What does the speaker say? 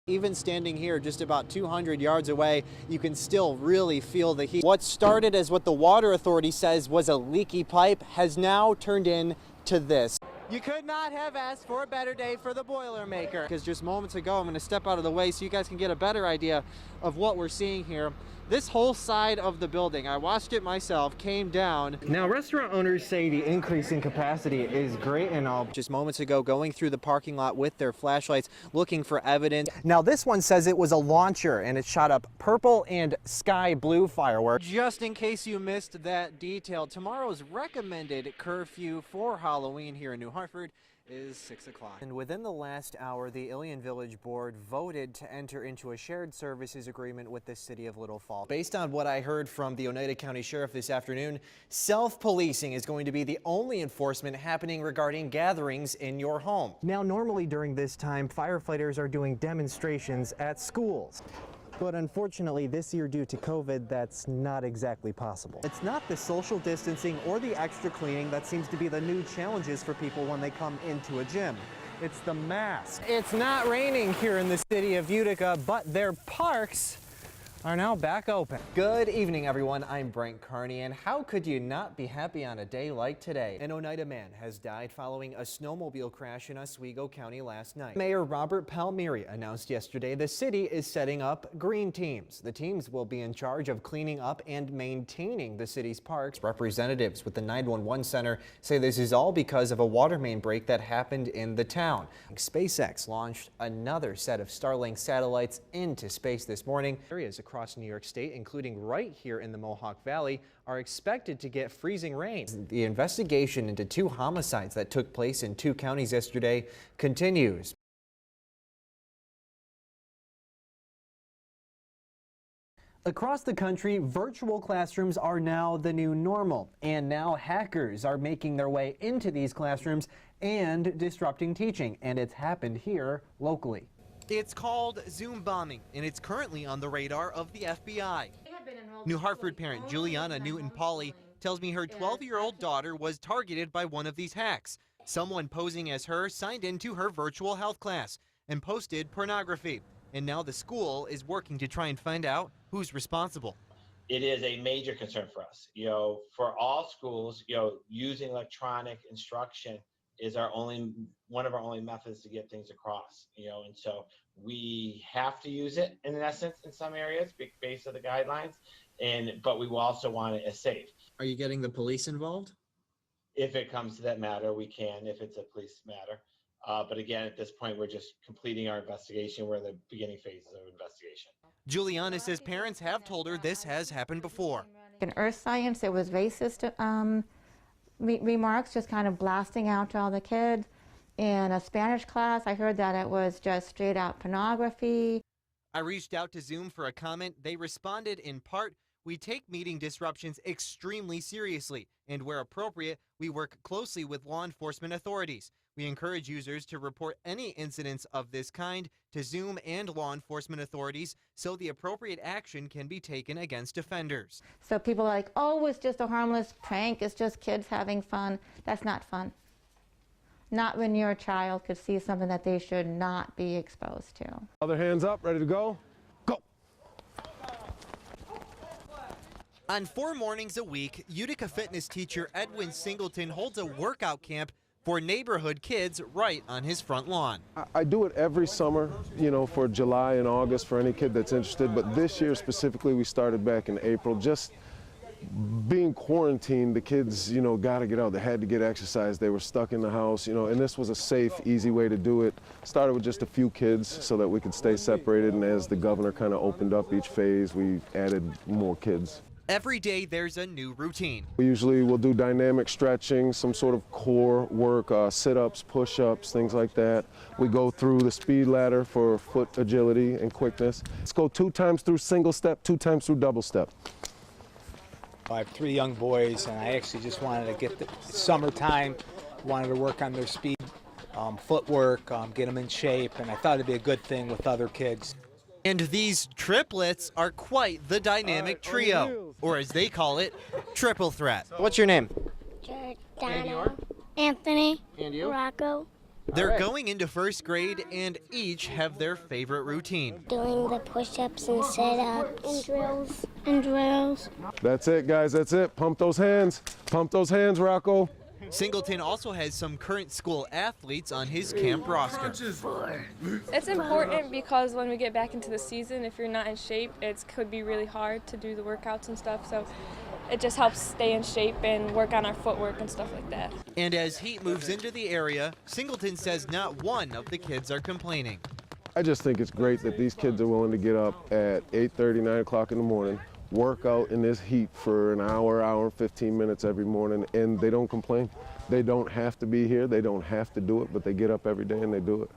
Even standing here just about 200 yards away, you can still really feel the heat. What started as what the water authority says was a leaky pipe has now turned into this. You could not have asked for a better day for the Boilermaker. Because just moments ago, I'm going to step out of the way so you guys can get a better idea of what we're seeing here. This whole side of the building, I watched it myself, came down. Now, restaurant owners say the increase in capacity is great and all. Just moments ago, going through the parking lot with their flashlights, looking for evidence. Now, this one says it was a launcher and it shot up purple and sky blue fireworks. Just in case you missed that detail, tomorrow's recommended curfew for Halloween here in New Hartford is 6 o'clock. And within the last hour, the Ilion Village Board voted to enter into a shared services agreement with the city of Little Falls. Based on what I heard from the Oneida County Sheriff this afternoon, self-policing is going to be the only enforcement happening regarding gatherings in your home. Now, normally during this time, firefighters are doing demonstrations at schools. But unfortunately, this year, due to COVID, that's not exactly possible. It's not the social distancing or the extra cleaning that seems to be the new challenges for people when they come into a gym. It's the mask. It's not raining here in the city of Utica, but their parks are now back open. Good evening, everyone. I'm Brent Kearney, and how could you not be happy on a day like today? An Oneida man has died following a snowmobile crash in Oswego County last night. Mayor Robert Palmieri announced yesterday the city is setting up green teams. The teams will be in charge of cleaning up and maintaining the city's parks. Representatives with the 911 center say this is all because of a water main break that happened in the town. SpaceX launched another set of Starlink satellites into space this morning. Areas across New York State, including right here in the Mohawk Valley, are expected to get freezing rain. The investigation into 2 homicides that took place in 2 counties yesterday continues. Across the country, virtual classrooms are now the new normal, and now hackers are making their way into these classrooms and disrupting teaching, and it's happened here locally. It's called Zoom bombing, and it's currently on the radar of the FBI. New Hartford parent Juliana Newton-Pauly tells me her 12-year-old daughter was targeted by one of these hacks. Someone posing as her signed into her virtual health class and posted pornography. And now the school is working to try and find out who's responsible. It is a major concern for us. For all schools, using electronic instruction is one of our only methods to get things across, and so we have to use it in essence in some areas based on the guidelines, but we will also want it as safe. Are you getting the police involved? If it comes to that matter, we can, if it's a police matter. But again, at this point, we're just completing our investigation. We're in the beginning phases of investigation. Juliana says parents have told her this has happened before. In earth science, it was racist remarks just kind of blasting out to all the kids. In a Spanish class, I heard that it was just straight out pornography. I reached out to Zoom for a comment. They responded in part, "We take meeting disruptions extremely seriously, and where appropriate, we work closely with law enforcement authorities. We encourage users to report any incidents of this kind to Zoom and law enforcement authorities so the appropriate action can be taken against offenders." So people are like, oh, it's just a harmless prank, it's just kids having fun. That's not fun. Not when your child could see something that they should not be exposed to. Other hands up, ready to go? Go! On 4 mornings a week, Utica fitness teacher Edwin Singleton holds a workout camp for neighborhood kids right on his front lawn. I do it every summer, for July and August for any kid that's interested, but this year specifically we started back in April. Just being quarantined, the kids, got to get out. They had to get exercise. They were stuck in the house, and this was a safe, easy way to do it. Started with just a few kids so that we could stay separated, and as the governor kind of opened up each phase, we added more kids. Every day there's a new routine. We usually will do dynamic stretching, some sort of core work, sit-ups, push-ups, things like that. We go through the speed ladder for foot agility and quickness. Let's go 2 times through single step, 2 times through double step. I have 3 young boys, and I actually just wanted to get the summertime, wanted to work on their speed, footwork, get them in shape, and I thought it'd be a good thing with other kids. And these triplets are quite the dynamic trio, or as they call it, triple threat. What's your name? Jordana, Anthony, and you? Rocco. They're going into first grade and each have their favorite routine. Doing the push-ups and sit-ups and drills. That's it, guys, that's it. Pump those hands. Pump those hands, Rocco. Singleton also has some current school athletes on his camp roster. It's important because when we get back into the season, if you're not in shape, it could be really hard to do the workouts and stuff. So it just helps stay in shape and work on our footwork and stuff like that. And as heat moves into the area, Singleton says not one of the kids are complaining. I just think it's great that these kids are willing to get up at 8:30, 9 o'clock in the morning, work out in this heat for an hour, hour and 15 minutes every morning, and they don't complain. They don't have to be here, they don't have to do it, but they get up every day and they do it.